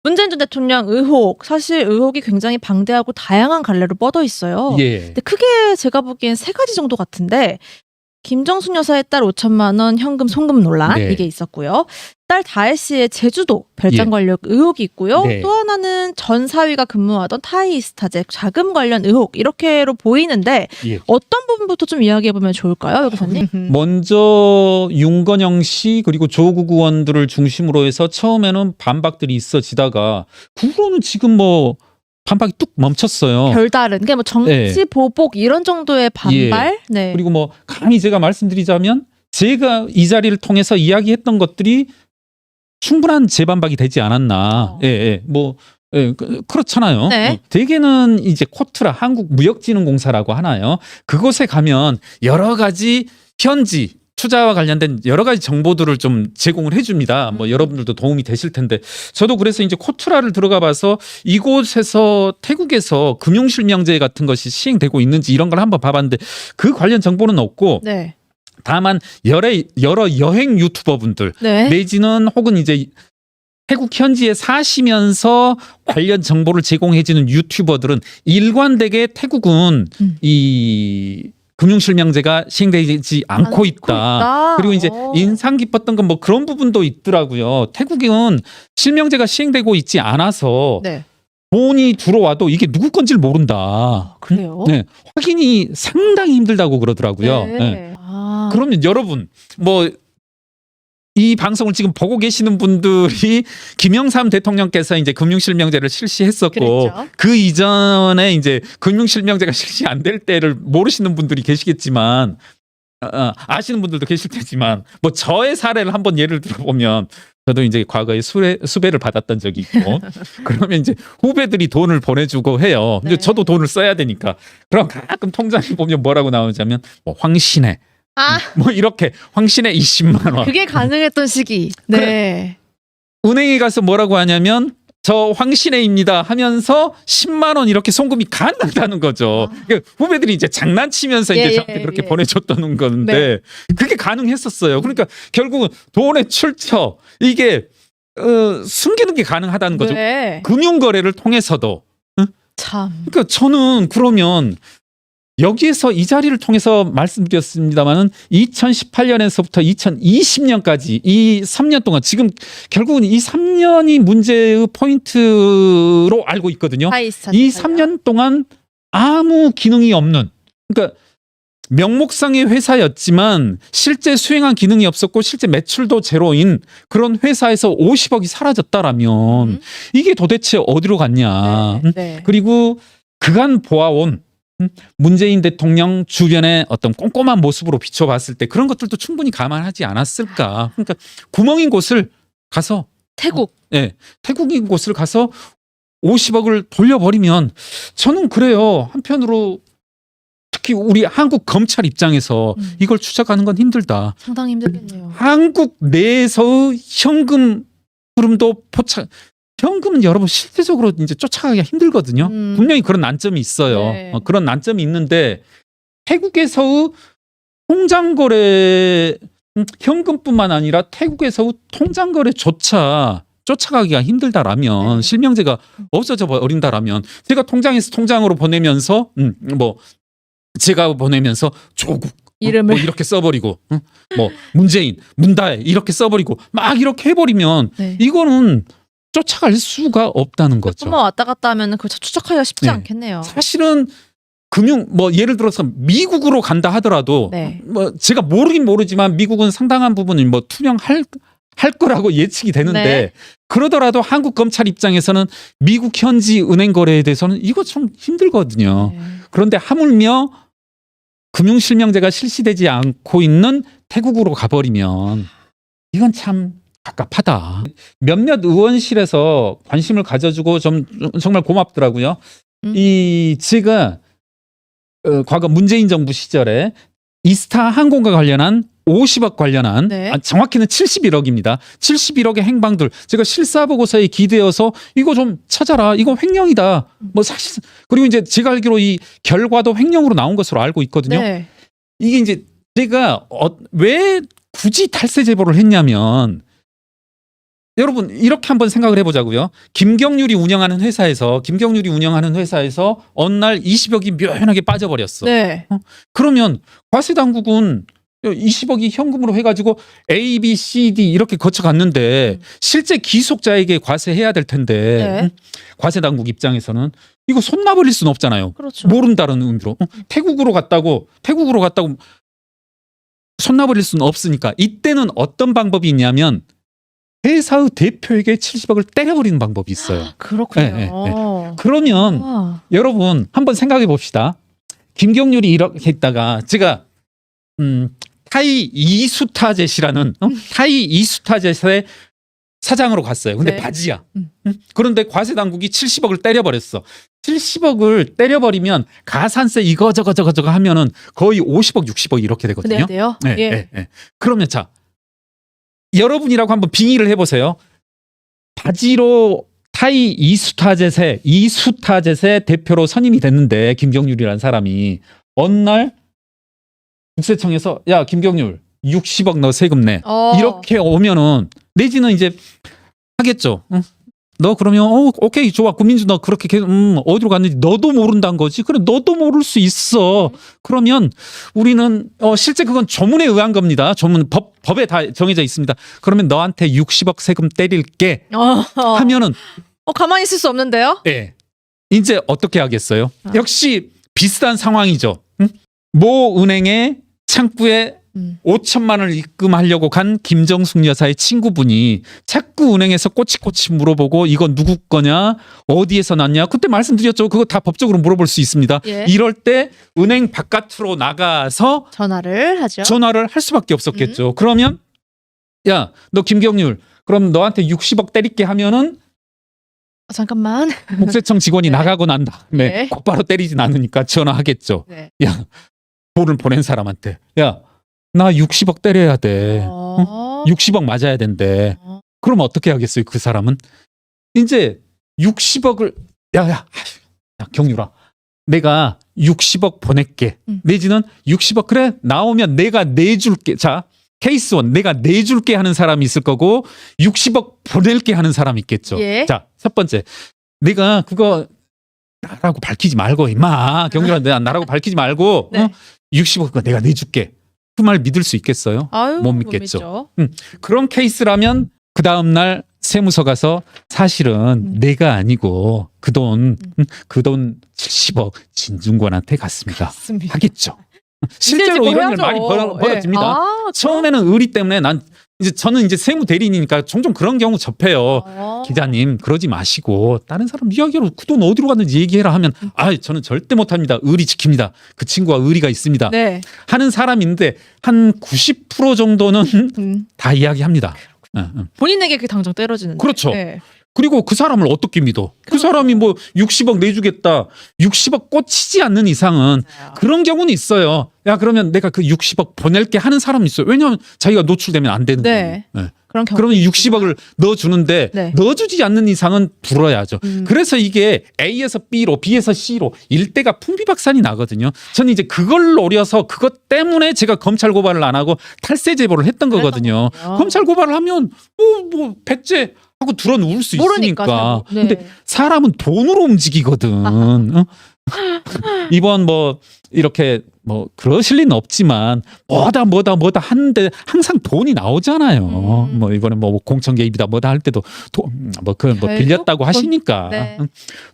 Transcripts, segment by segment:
문재인 전 대통령 의혹, 사실 의혹이 굉장히 방대하고 다양한 갈래로 뻗어 있어요. 예. 근데 크게 제가 보기엔 세 가지 정도 같은데, 김정순 여사의 딸 5천만 원 현금 송금 논란, 네. 이게 있었고요. 딸 다혜 씨의 제주도 별장 예. 관련 의혹이 있고요. 네. 또 하나는 전 사위가 근무하던 타이스타제 자금 관련 의혹, 이렇게로 보이는데 예. 어떤 부분부터 좀 이야기해보면 좋을까요, 여기서님? 먼저 윤건영 씨 그리고 조국 의원들을 중심으로 해서 처음에는 반박들이 있어지다가 그 후로는 지금 뭐 반박이 뚝 멈췄어요. 별다른, 그러니까 뭐 정치 보복 이런 정도의 반발? 네. 그리고 뭐 감히 제가 말씀드리자면 제가 이 자리를 통해서 이야기했던 것들이 충분한 재반박이 되지 않았나. 뭐 그렇잖아요. 네. 대개는 이제 코트라 한국무역진흥공사라고 하나요. 그곳에 가면 여러 가지 현지 투자와 관련된 여러 가지 정보들을 좀 제공을 해줍니다. 뭐 여러분들도 도움이 되실 텐데 저도 그래서 이제 코트라를 들어가 봐서 이곳에서 태국에서 금융실명제 같은 것이 시행되고 있는지 이런 걸 한번 봐봤는데 그 관련 정보는 없고 네. 다만 여러 여행 유튜버분들 네. 내지는 혹은 이제 태국 현지에 사시면서 관련 정보를 제공해주는 유튜버들은 일관되게 태국은 이 금융실명제가 시행되지 않고 있다. 그리고 이제 인상 깊었던 건 뭐 그런 부분도 있더라고요. 태국은 실명제가 시행되고 있지 않아서 네. 돈이 들어와도 이게 누구 건지를 모른다. 그래요? 네, 확인이 상당히 힘들다고 그러더라고요. 네. 네. 아. 그러면 여러분 뭐 이 방송을 지금 보고 계시는 분들이 김영삼 대통령께서 이제 금융실명제를 실시했었고 그랬죠. 그 이전에 이제 금융실명제가 실시 안 될 때를 모르시는 분들이 계시겠지만 아시는 분들도 계실 테지만 뭐 저의 사례를 한번 예를 들어보면 저도 이제 과거에 수배를 받았던 적이 있고 그러면 이제 후배들이 돈을 보내주고 해요. 근데 네. 저도 돈을 써야 되니까 그럼 가끔 통장에 보면 뭐라고 나오냐면 뭐 황신혜 아, 뭐 이렇게 황신혜 20만 원. 그게 가능했던 시기. 네. 은행에 가서 뭐라고 하냐면 저 황신혜입니다 하면서 10만 원 이렇게 송금이 가능하다는 거죠. 그러니까 후배들이 이제 장난치면서 이제 저한테 그렇게 보내줬다는 건데 그게 가능했었어요. 그러니까 결국은 돈의 출처 이게 숨기는 게 가능하다는 거죠. 네. 금융거래를 통해서도. 참. 그러니까 저는 그러면 여기에서 이 자리를 통해서 말씀드렸습니다만은 2018년에서부터 2020년까지 이 3년 동안 지금 결국은 이 3년이 문제의 포인트로 알고 있거든요. 이 3년 동안 아무 기능이 없는, 그러니까 명목상의 회사였지만 실제 수행한 기능이 없었고 실제 매출도 제로인 그런 회사에서 50억이 사라졌다라면 이게 도대체 어디로 갔냐. 네. 그리고 그간 보아온 문재인 대통령 주변의 어떤 꼼꼼한 모습으로 비춰봤을 때 그런 것들도 충분히 감안하지 않았을까. 그러니까 구멍인 곳을 가서 태국. 태국인 곳을 가서 50억을 돌려버리면 저는 그래요. 한편으로 특히 우리 한국 검찰 입장에서 이걸 추적하는 건 힘들다. 상당히 힘들겠네요. 한국 내에서의 현금 흐름도 현금은 여러분 실제적으로 이제 쫓아가기가 힘들거든요. 분명히 그런 난점이 있어요. 네. 그런 난점이 있는데 태국에서의 통장 거래 현금뿐만 아니라 태국에서의 통장 거래조차 쫓아가기가 힘들다라면 실명제가 없어져 버린다라면 제가 통장에서 통장으로 보내면서 뭐 제가 보내면서 조국 이름을 뭐 이렇게 써버리고 뭐 문재인 문다혜 이렇게 써버리고 막 이렇게 해버리면 이거는 쫓아갈 수가 없다는 거죠. 몇번만 왔다 갔다 하면 그걸 추적하기가 쉽지 않겠네요. 사실은 뭐 예를 들어서 미국으로 간다 하더라도 뭐 제가 모르긴 모르지만 미국은 상당한 부분은 뭐 투명할 거라고 예측이 되는데 그러더라도 한국 검찰 입장에서는 미국 현지 은행 거래에 대해서는 이거 좀 힘들거든요. 그런데 하물며 금융실명제가 실시되지 않고 있는 태국으로 가버리면 이건 참 갑갑하다. 몇몇 의원실에서 관심을 가져주고 정말 고맙더라고요. 제가 과거 문재인 정부 시절에 이스타 항공과 관련한 50억 관련한 정확히는 71억입니다. 71억의 행방들 제가 실사보고서에 기대어서 이거 좀 찾아라. 이거 횡령이다. 뭐 사실 그리고 이제 제가 알기로 이 결과도 횡령으로 나온 것으로 알고 있거든요. 이게 이제 제가 왜 굳이 탈세 제보를 했냐면 여러분 이렇게 한번 생각을 해보자고요. 김경률이 운영하는 회사에서 어느 날 20억이 묘연하게 빠져버렸어. 네. 그러면 과세 당국은 20억이 현금으로 해가지고 A, B, C, D 이렇게 거쳐갔는데 실제 기속자에게 과세해야 될 텐데 네. 과세 당국 입장에서는 이거 손 놔버릴 수는 없잖아요. 그렇죠. 모른다는 의미로 태국으로 갔다고 손 놔버릴 수는 없으니까 이때는 어떤 방법이 있냐면 회사의 대표에게 70억을 때려버리는 방법이 있어요. 그렇군요. 네, 네, 네. 그러면 여러분 한번 생각해 봅시다. 김경률이 이렇게 했다가 제가 타이 이수타젯이라는 타이 이수타젯의 사장으로 갔어요. 근데 네. 바지야. 그런데 과세 당국이 70억을 때려버렸어. 70억을 때려버리면 가산세 이거저거 하면은 거의 50억, 60억 이렇게 되거든요. 네, 돼요? 네, 예. 네, 네. 그러면 자, 여러분이라고 한번 빙의를 해보세요. 바지로 타이 이수타젯의 대표로 선임이 됐는데 김경률이라는 사람이 어느 날 국세청에서 야 김경률 60억 너 세금 내 이렇게 오면은 내지는 이제 하겠죠. 응? 너 그러면 오케이 좋아 구민주 너 그렇게 계속 어디로 갔는지 너도 모른다는 거지. 그래 너도 모를 수 있어. 그러면 우리는 실제 그건 조문에 의한 겁니다. 조문 법에 다 정해져 있습니다. 그러면 너한테 60억 세금 때릴게 하면은 가만히 있을 수 없는데요? 네. 이제 어떻게 하겠어요? 역시 비슷한 상황이죠. 응? 모 은행의 창구에 5천만 원을 입금하려고 간 김정숙 여사의 친구분이 자꾸 은행에서 꼬치꼬치 물어보고 이건 누구 거냐 어디에서 났냐 그때 말씀드렸죠. 그거 다 법적으로 물어볼 수 있습니다. 예. 이럴 때 은행 바깥으로 나가서 전화를 하죠. 전화를 할 수밖에 없었겠죠. 그러면 야 너 김경률 그럼 너한테 60억 때릴게 하면은 잠깐만. 국세청 직원이 네. 나가고 난 다음에 네. 곧바로 때리진 않으니까 전화하겠죠. 네. 야 돈을 보낸 사람한테 야 나 60억 때려야 돼. 60억 맞아야 된대. 그럼 어떻게 하겠어요? 그 사람은 이제 60억을 야 경률아 내가 60억 보낼게. 내지는 60억 그래 나오면 내가 내줄게. 자 케이스 원 내가 내줄게 하는 사람이 있을 거고 60억 보낼게 하는 사람이 있겠죠. 예. 자 첫 번째 내가 그거 나라고 밝히지 말고 임마 경률아 내가 나라고 밝히지 말고 네. 60억 그거 내가 내줄게. 그 말 믿을 수 있겠어요? 아유, 못 믿겠죠. 그런 케이스라면 그 다음날 세무서 가서 사실은 내가 아니고 그 돈 70억 진중권한테 갔습니다. 맞습니다. 하겠죠. 실제로 이런 일 많이 벌어집니다. 처음에는 의리 때문에 저는 이제 세무 대리인이니까 종종 그런 경우 접해요. 기자님 그러지 마시고 다른 사람 이야기로 그 돈 어디로 갔는지 얘기해라 하면 저는 절대 못합니다. 의리 지킵니다. 그 친구가 의리가 있습니다. 네. 하는 사람인데 한 90% 정도는 다 이야기합니다. 본인에게 그 당장 때려지는. 그렇죠. 네. 그리고 그 사람을 어떻게 믿어? 그 사람이 뭐 60억 내주겠다. 60억 꽂히지 않는 이상은 그런 경우는 있어요. 야 그러면 내가 그 60억 보낼게 하는 사람이 있어요. 왜냐하면 자기가 노출되면 안 되는 네. 거예요. 네. 그런 경우. 그러면 60억을 넣어주는데 네. 넣어주지 않는 이상은 불어야죠. 그래서 이게 A에서 B로 B에서 C로 일대가 풍비박산이 나거든요. 저는 이제 그걸 노려서 그것 때문에 제가 검찰 고발을 안 하고 탈세 제보를 했던 거거든요. 검찰 고발을 하면 뭐 백제 하고 들어 누울 수 모르니까, 있으니까. 네. 근데 사람은 돈으로 움직이거든. 이번 뭐 이렇게 뭐 그러실 리는 없지만 뭐다 하는데 항상 돈이 나오잖아요. 뭐 이번에 뭐 공천 개입이다 뭐다 할 때도 뭐 빌렸다고 하시니까 네.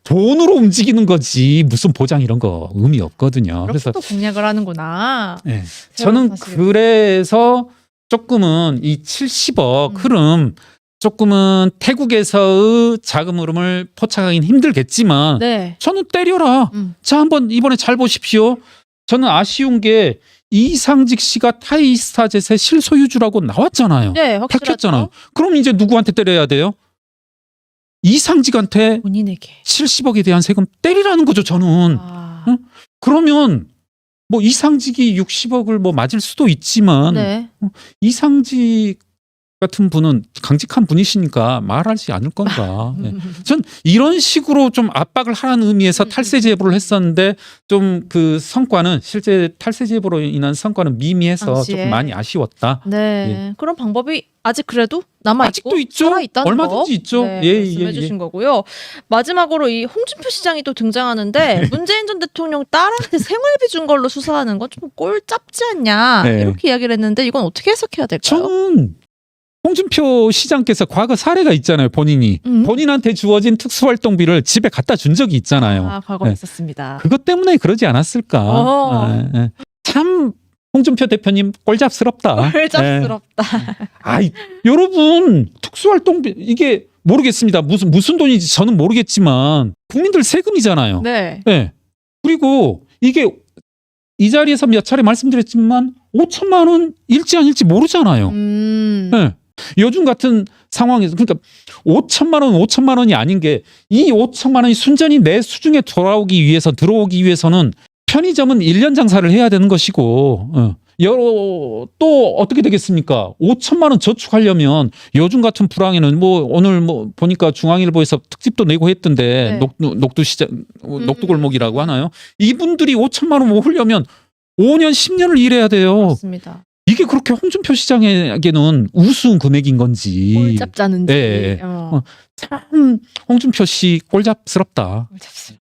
돈으로 움직이는 거지 무슨 보장 이런 거 의미 없거든요. 그래서 그래서 또 공략을 하는구나. 네. 저는 사실. 그래서 조금은 이 70억 흐름 조금은 태국에서의 자금 흐름을 포착하기는 힘들겠지만 네. 저는 때려라. 자 한번 이번에 잘 보십시오. 저는 아쉬운 게 이상직 씨가 타이스타젯의 실소유주라고 나왔잖아요. 네, 확실하죠. 밝혔잖아요. 그럼 이제 누구한테 때려야 돼요? 이상직한테 본인에게. 70억에 대한 세금 때리라는 거죠. 저는. 그러면 뭐 이상직이 60억을 뭐 맞을 수도 있지만 네. 이상직 같은 분은 강직한 분이시니까 말하지 않을 건가. 예. 전 이런 식으로 좀 압박을 하라는 의미에서 탈세 제보를 했었는데 좀 그 성과는 실제 탈세 제보로 인한 성과는 미미해서 당시에. 조금 많이 아쉬웠다. 네. 그런 방법이 아직 그래도 남아 있고 아직도 있죠. 살아 있다는 얼마든지 거. 있죠. 네, 예, 말씀해 예, 주신 예. 거고요. 마지막으로 이 홍준표 시장이 또 등장하는데 문재인 전 대통령 딸한테 생활비 준 걸로 수사하는 건 좀 꼴 짭지 않냐 네. 이렇게 이야기를 했는데 이건 어떻게 해석해야 될까요? 저는 홍준표 시장께서 과거 사례가 있잖아요. 본인이 본인한테 주어진 특수활동비를 집에 갖다 준 적이 있잖아요. 아, 과거에 네. 있었습니다. 그것 때문에 그러지 않았을까. 어. 예, 예. 참 홍준표 대표님 꼴잡스럽다. 꼴잡스럽다. 아이, 여러분 특수활동비 이게 모르겠습니다. 무슨 돈인지 저는 모르겠지만 국민들 세금이잖아요. 네. 네. 그리고 이게 이 자리에서 몇 차례 말씀드렸지만 5천만 원 일지 아닐지 모르잖아요. 네. 요즘 같은 상황에서 그러니까 5천만 원이 아닌 게 이 5천만 원이 순전히 내 수중에 들어오기 위해서는 편의점은 1년 장사를 해야 되는 것이고 또 어떻게 되겠습니까? 5천만 원 저축하려면 요즘 같은 불황에는 뭐 오늘 뭐 보니까 중앙일보에서 특집도 내고 했던데 네. 녹두골목이라고 하나요? 이분들이 5천만 원 모으려면 5년 10년을 일해야 돼요. 맞습니다. 이게 그렇게 홍준표 시장에게는 우스운 금액인 건지. 꼴짭짜는지. 참 홍준표 씨 꼴잡스럽다. 꼴잡스럽다.